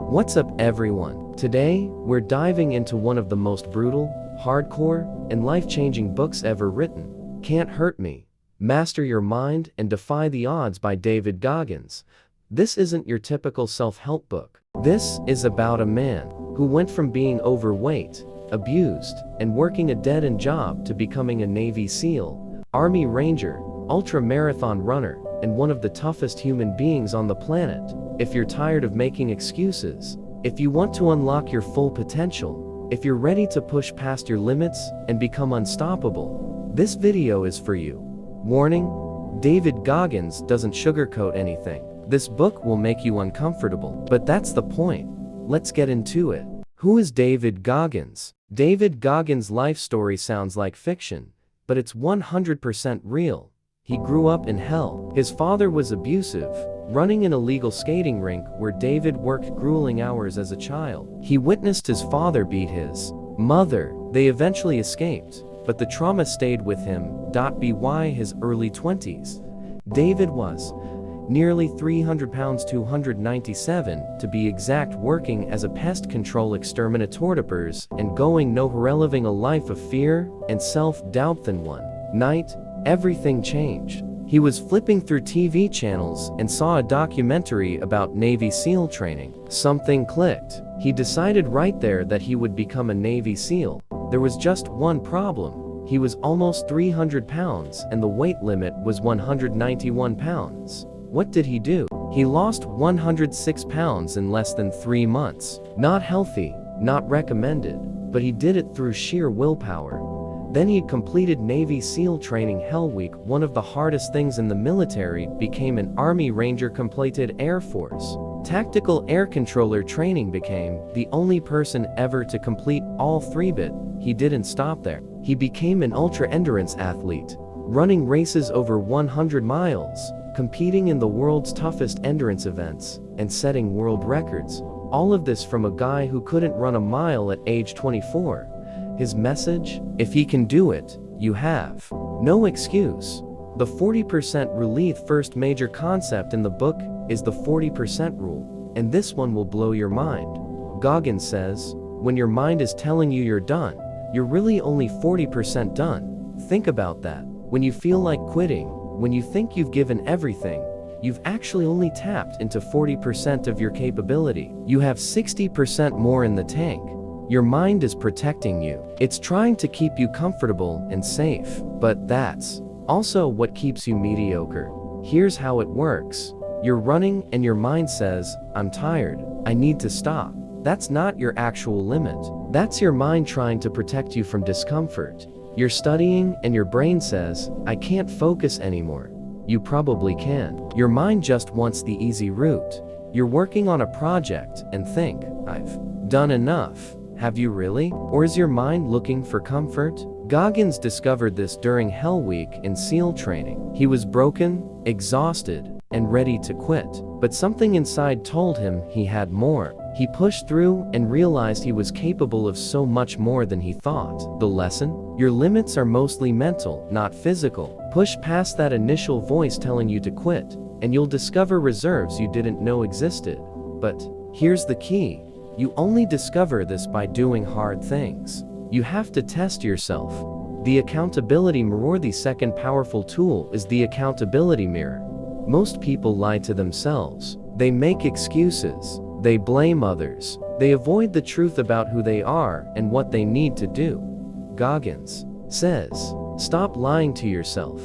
What's up, everyone? Today, we're diving into one of the most brutal, hardcore, and life-changing books ever written, Can't Hurt Me, Master Your Mind and Defy the Odds by David Goggins. This isn't your typical self-help book. This is about a man who went from being overweight, abused, and working a dead-end job to becoming a Navy SEAL, Army Ranger, ultra-marathon runner, and one of the toughest human beings on the planet. If you're tired of making excuses, if you want to unlock your full potential, if you're ready to push past your limits and become unstoppable, this video is for you. Warning: David Goggins doesn't sugarcoat anything. This book will make you uncomfortable, but that's the point. Let's get into it. Who is David Goggins? David Goggins' life story sounds like fiction, but it's 100% real. He grew up in hell. His father was abusive, running an illegal skating rink where David worked grueling hours as a child. He witnessed his father beat his mother. They eventually escaped, but the trauma stayed with him. By his early 20s, David was nearly 300 pounds, 297 to be exact, working as a pest control exterminator and going nowhere, living a life of fear and self-doubt. Then one night, everything changed. He was flipping through TV channels and saw a documentary about Navy SEAL training. Something clicked. He decided right there that he would become a Navy SEAL. There was just one problem. He was almost 300 pounds and the weight limit was 191 pounds. What did he do? He lost 106 pounds in less than 3 months. Not healthy, not recommended, but he did it through sheer willpower. Then he completed Navy SEAL training. Hell Week, one of the hardest things in the military, became an Army Ranger, completed Air Force Tactical Air Controller training, became the only person ever to complete all three. But he didn't stop there. He became an ultra-endurance athlete, running races over 100 miles, competing in the world's toughest endurance events, and setting world records. All of this from a guy who couldn't run a mile at age 24. His message: if he can do it, you have no excuse. The 40% rule. The first major concept in the book is the 40% rule, and this one will blow your mind. Goggins says, when your mind is telling you you're done, you're really only 40% done. Think about that. When you feel like quitting, when you think you've given everything, you've actually only tapped into 40% of your capability. You have 60% more in the tank. Your mind is protecting you. It's trying to keep you comfortable and safe, but that's also what keeps you mediocre. Here's how it works. You're running and your mind says, I'm tired, I need to stop. That's not your actual limit. That's your mind trying to protect you from discomfort. You're studying and your brain says, I can't focus anymore. You probably can. Your mind just wants the easy route. You're working on a project and think, I've done enough. Have you really? Or is your mind looking for comfort? Goggins discovered this during Hell Week in SEAL training. He was broken, exhausted, and ready to quit. But something inside told him he had more. He pushed through and realized he was capable of so much more than he thought. The lesson? Your limits are mostly mental, not physical. Push past that initial voice telling you to quit, and you'll discover reserves you didn't know existed. But here's the key. You only discover this by doing hard things. You have to test yourself. The accountability mirror. The second powerful tool is the accountability mirror. Most people lie to themselves. They make excuses. They blame others. They avoid the truth about who they are and what they need to do. Goggins says, stop lying to yourself.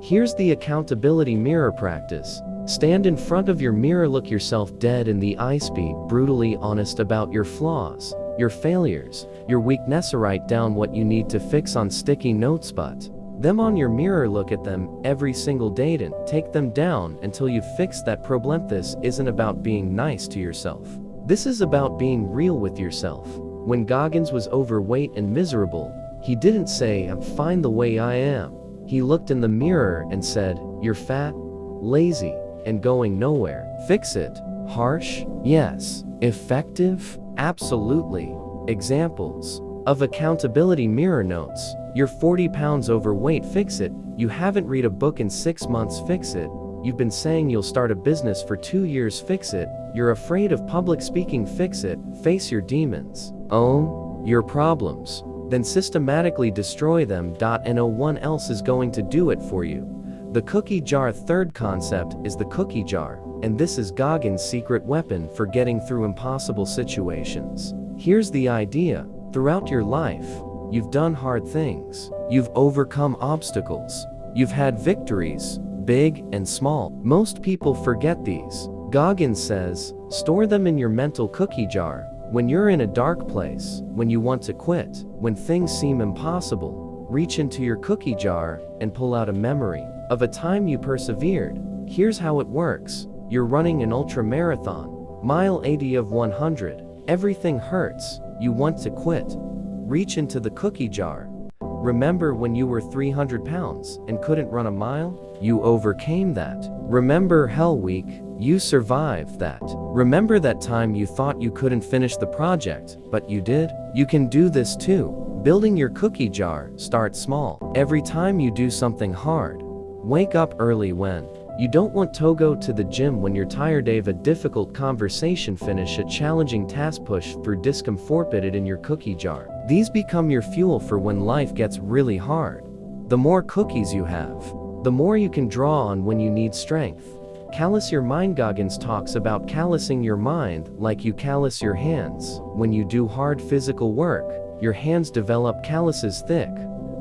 Here's the accountability mirror practice. Stand in front of your mirror, look yourself dead in the eyes, be brutally honest about your flaws, your failures, your weakness. Write down what you need to fix on sticky notes, put them on your mirror, look at them every single day and take them down until you've fixed that problem. This isn't about being nice to yourself. This is about being real with yourself. When Goggins was overweight and miserable, he didn't say, I'm fine the way I am. He looked in the mirror and said, you're fat, lazy, and going nowhere. Fix it. Harsh? Yes. Effective? Absolutely. Examples of accountability mirror notes. You're 40 pounds overweight, fix it. You haven't read a book in 6 months, fix it. You've been saying you'll start a business for 2 years, fix it. You're afraid of public speaking. Fix it. Face your demons. Own your problems. Then systematically destroy them. No one else is going to do it for you. The cookie jar. Third concept is the cookie jar, and this is Goggins' secret weapon for getting through impossible situations. Here's the idea. Throughout your life, you've done hard things. You've overcome obstacles. You've had victories, big and small. Most people forget these. Goggins says, store them in your mental cookie jar. When you're in a dark place, when you want to quit, when things seem impossible, reach into your cookie jar and pull out a memory of a time you persevered. Here's how it works. You're running an ultra marathon, mile 80 of 100. Everything hurts. You want to quit. Reach into the cookie jar. Remember when you were 300 pounds and couldn't run a mile? You overcame that. Remember Hell Week? You survived that. Remember that time you thought you couldn't finish the project, but you did? You can do this too. Building your cookie jar. Start small. Every time you do something hard, wake up early when you don't want to go to the gym, when you're tired of a difficult conversation, finish a challenging task, push through discomfort, put it in your cookie jar. These become your fuel for when life gets really hard. The more cookies you have, the more you can draw on when you need strength. Callous your mind. Goggins talks about callousing your mind like you callous your hands. When you do hard physical work, your hands develop calluses, thick,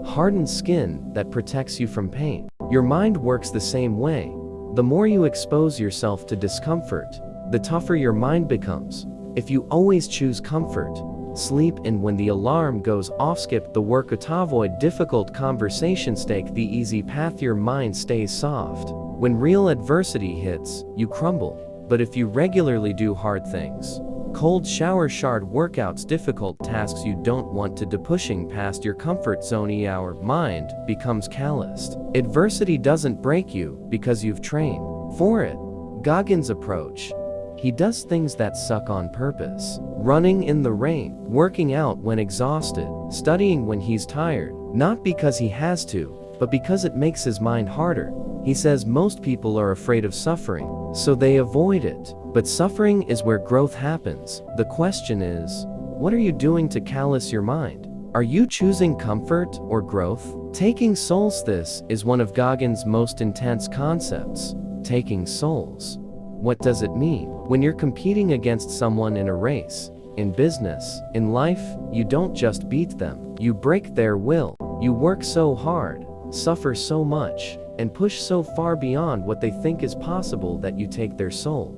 hardened skin that protects you from pain. Your mind works the same way. The more you expose yourself to discomfort, the tougher your mind becomes. If you always choose comfort, sleep in when the alarm goes off, skip the workout, avoid difficult conversations, take the easy path, your mind stays soft. When real adversity hits, you crumble. But if you regularly do hard things, cold shower, hard workouts, difficult tasks you don't want to do, pushing past your comfort zone, your mind becomes calloused. Adversity doesn't break you because you've trained for it. Goggins' approach. He does things that suck on purpose. Running in the rain, working out when exhausted, studying when he's tired, not because he has to, but because it makes his mind harder. He says most people are afraid of suffering, so they avoid it. But suffering is where growth happens. The question is, what are you doing to callous your mind? Are you choosing comfort or growth? Taking souls. This is one of Goggins' most intense concepts. Taking souls. What does it mean? When you're competing against someone in a race, in business, in life, you don't just beat them. You break their will. You work so hard, suffer so much, and push so far beyond what they think is possible that you take their soul.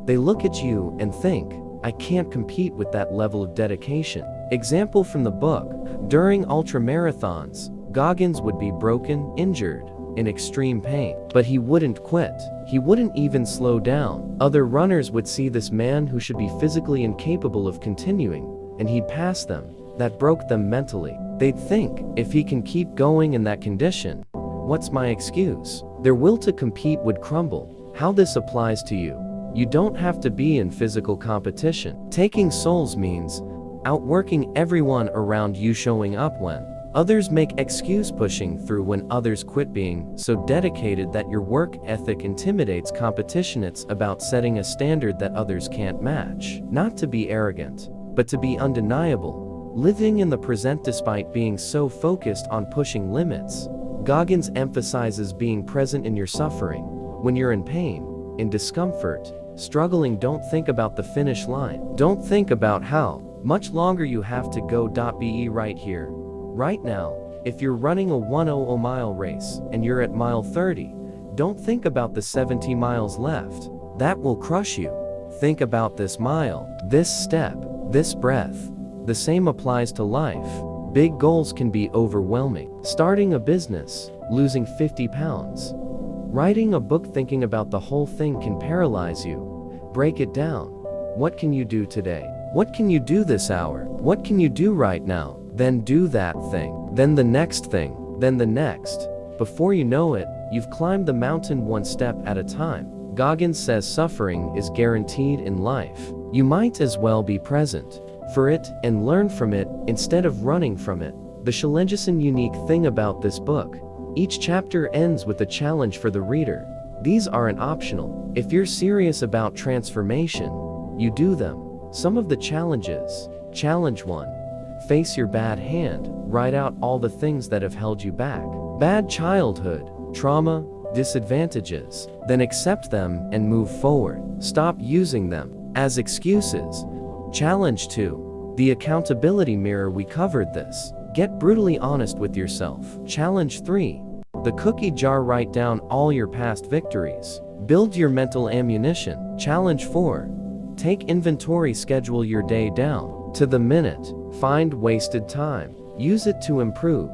They look at you and think, I can't compete with that level of dedication. Example from the book. During ultramarathons, Goggins would be broken, injured, in extreme pain. But he wouldn't quit. He wouldn't even slow down. Other runners would see this man who should be physically incapable of continuing, and he'd pass them. That broke them mentally. They'd think, if he can keep going in that condition, what's my excuse? Their will to compete would crumble. How this applies to you. You don't have to be in physical competition. Taking souls means outworking everyone around you, showing up when others make excuse, pushing through when others quit, being so dedicated that your work ethic intimidates competition. It's about setting a standard that others can't match. Not to be arrogant, but to be undeniable. Living in the present despite being so focused on pushing limits. Goggins emphasizes being present in your suffering. When you're in pain, in discomfort, struggling, don't think about the finish line. Don't think about how much longer you have to go. Be right here, right now. If you're running a 100 mile race and you're at mile 30, don't think about the 70 miles left. That will crush you. Think about this mile, this step, this breath. The same applies to life. Big goals can be overwhelming. Starting a business, losing 50 pounds. Writing a book, thinking about the whole thing can paralyze you. Break it down. What can you do today? What can you do this hour? What can you do right now? Then do that thing. Then the next thing. Then the next. Before you know it, you've climbed the mountain one step at a time. Goggins says suffering is guaranteed in life. You might as well be present for it and learn from it instead of running from it. The challenging unique thing about this book, each chapter ends with a challenge for the reader. These aren't optional. If you're serious about transformation, you do them. Some of the challenges. Challenge 1. Face your bad hand. Write out all the things that have held you back. Bad childhood, trauma, disadvantages. Then accept them and move forward. Stop using them as excuses. Challenge 2. The accountability mirror. We covered this. Get brutally honest with yourself. Challenge 3. The cookie jar. Write down all your past victories. Build your mental ammunition. Challenge 4. Take inventory. Schedule your day down to the minute. Find wasted time. Use it to improve.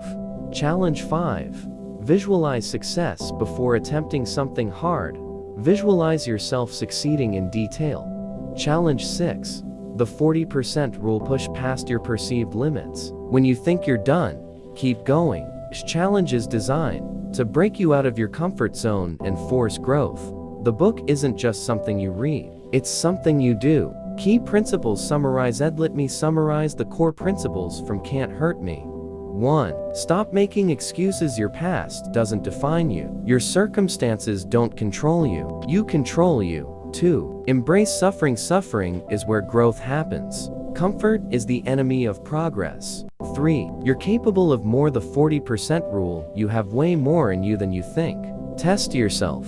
Challenge 5. Visualize success before attempting something hard. Visualize yourself succeeding in detail. Challenge 6. The 40% rule. Push past your perceived limits. When you think you're done, keep going. This challenge is designed to break you out of your comfort zone and force growth. The book isn't just something you read, it's something you do. Key principles. Summarize. Let me summarize the core principles from Can't Hurt Me. 1. Stop making excuses. Your past doesn't define you. Your circumstances don't control you. You control you. 2. Embrace suffering. Suffering is where growth happens. Comfort is the enemy of progress. 3. You're capable of more. The 40% rule. You have way more in you than you think. Test yourself.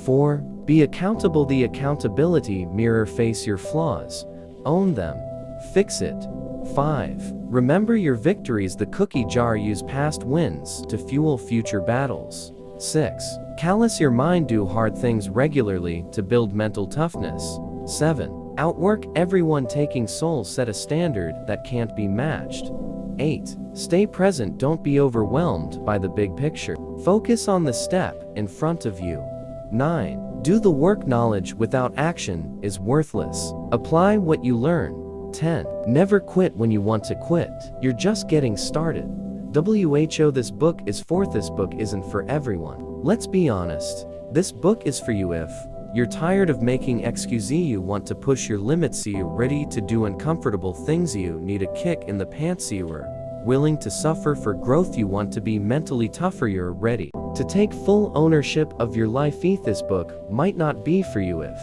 4. Be accountable. The accountability mirror. Face your flaws. Own them. Fix it. 5. Remember your victories. The cookie jar. Use past wins to fuel future battles. 6. Callous your mind. Do hard things regularly to build mental toughness. 7. Outwork everyone. Taking soul. Set a standard that can't be matched. 8. Stay present. Don't be overwhelmed by the big picture. Focus on the step in front of you. 9. Do the work. Knowledge without action is worthless. Apply what you learn. 10. Never quit when you want to quit. You're just getting started. WHO. This book is fourth. This book isn't for everyone. Let's be honest. This book is for you if you're tired of making excuses. You want to push your limits. You're ready to do uncomfortable things. You need a kick in the pants. You're willing to suffer for growth. You want to be mentally tougher. You're ready to take full ownership of your life. This book might not be for you if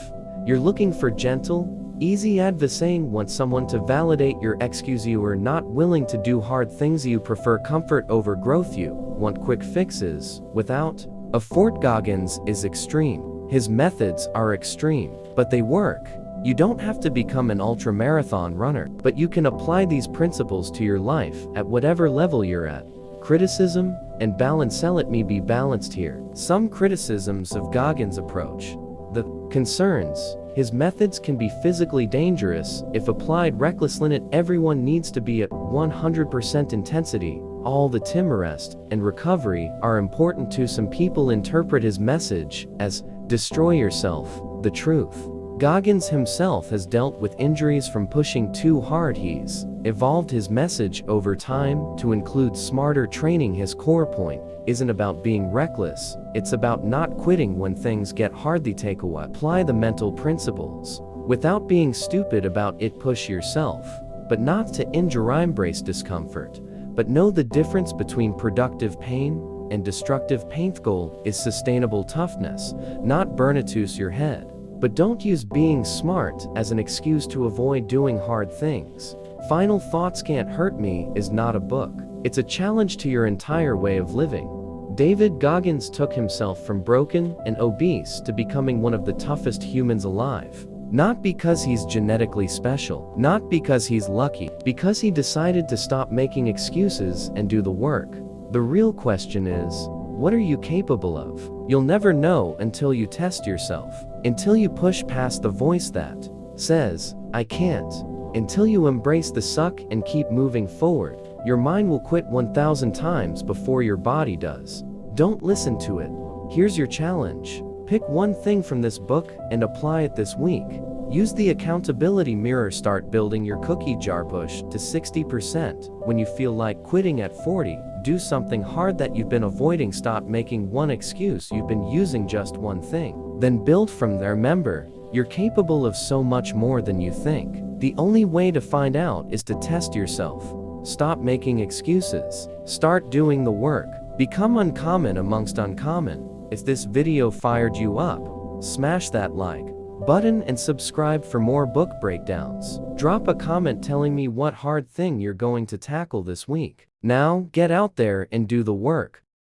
you're looking for gentle, easy advice. Want someone to validate your excuse. You are not willing to do hard things. You prefer comfort over growth. You want quick fixes without effort. Goggins is extreme. His methods are extreme, but they work. You don't have to become an ultra-marathon runner, but you can apply these principles to your life at whatever level you're at. Criticism and balance. Let me be balanced here. Some criticisms of Goggins' approach. The concerns. His methods can be physically dangerous if applied recklessly. Everyone needs to be at 100% intensity. All the time rest and recovery are important too. Some people interpret his message as destroy yourself. The truth. Goggins himself has dealt with injuries from pushing too hard. He's evolved his message over time to include smarter training. His core point isn't about being reckless, it's about not quitting when things get hard. The takeaway. Apply the mental principles without being stupid about it. Push yourself, but not to injure. Embrace discomfort, but know the difference between productive pain and destructive pain. Goal is sustainable toughness, not burn it to your head. But don't use being smart as an excuse to avoid doing hard things. Final thoughts. Can't Hurt Me is not a book. It's a challenge to your entire way of living. David Goggins took himself from broken and obese to becoming one of the toughest humans alive. Not because he's genetically special, not because he's lucky, because he decided to stop making excuses and do the work. The real question is, what are you capable of? You'll never know until you test yourself. Until you push past the voice that says, I can't. Until you embrace the suck and keep moving forward. Your mind will quit 1,000 times before your body does. Don't listen to it. Here's your challenge. Pick one thing from this book and apply it this week. Use the accountability mirror. Start building your cookie jar. Push to 60%. When you feel like quitting at 40, do something hard that you've been avoiding. Stop making one excuse you've been using. Just one thing. Then build from there. Remember, you're capable of so much more than you think. The only way to find out is to test yourself. Stop making excuses. Start doing the work. Become uncommon amongst uncommon. If this video fired you up, smash that like button and subscribe for more book breakdowns. Drop a comment telling me what hard thing you're going to tackle this week. Now, get out there and do the work.